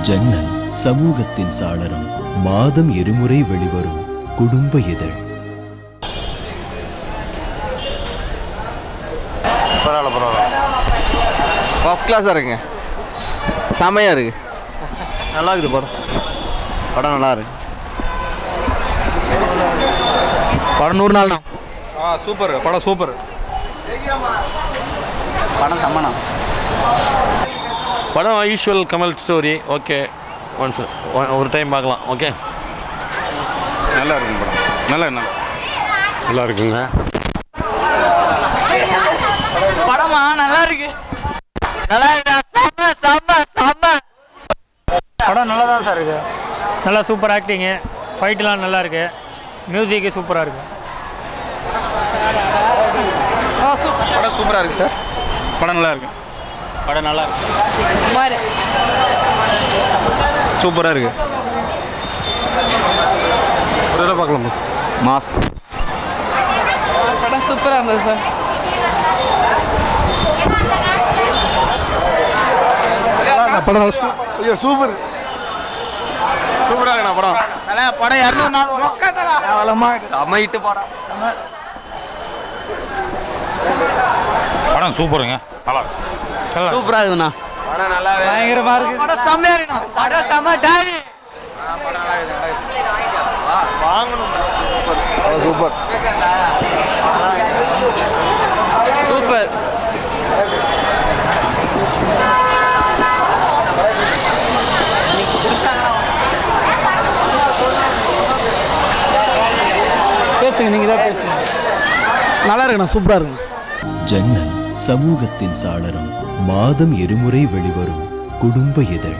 ஜன்னல் சமூகத்தின் சாளரம். மாதம் இருமுறை வெளிவரும் குடும்ப இதழ். ஃபர்ஸ்ட் கிளாஸாக இருக்குங்க, செமையாக இருக்கு, நல்லா இருக்குது படம் நல்லா இருக்கு. படம் 100 நாள் தான். சூப்பர் படம், சூப்பர் படம் செம்மண்ணா. படம் usual Kamal story. Okay, once ஒரு டைம் பார்க்கலாம். ஓகே, நல்லா இருக்குங்க படம், நல்லா இருக்குங்க. படமா நல்லா இருக்கு, நல்லா இருக்கா? செம்ம செம்ம செம்ம படம் நல்லா தான் சார் இருக்குது. நல்லா சூப்பர் ஆக்டிங்கு, ஃபைட்லாம் நல்லா இருக்குது, மியூசிக்கு சூப்பராக இருக்குது. படம் சூப்பராக இருக்குது சார், படம் நல்லா இருக்கு, படம் நல்லா இருக்கு, சுமார் சூப்பராக இருக்கு. ஒரு தடவை பார்க்கலாம் மாஸ். படம் சூப்பராக இருந்தது சார். படம் ஐயோ சூப்பர், சூப்பராக இருக்குண்ணா படம். படம் 200 நாள் செம்மையிட்டு படம். படம் சூப்பருங்க, நல்லா சூப்பராக இருக்குண்ணா, படம் நல்லா பயங்கரமா இருக்கு. படம் செம்மையா இருக்கு, படம் செம்ம டாடி. Super super. பேசுங்க, நீங்கள் தான் பேசுங்க. நல்லா இருக்குண்ணா, சூப்பராக இருக்குண்ணா. ஜன்னல் சமூகத்தின் சாளரம். மாதம் இருமுறை வெளிவரும் குடும்ப இதழ்.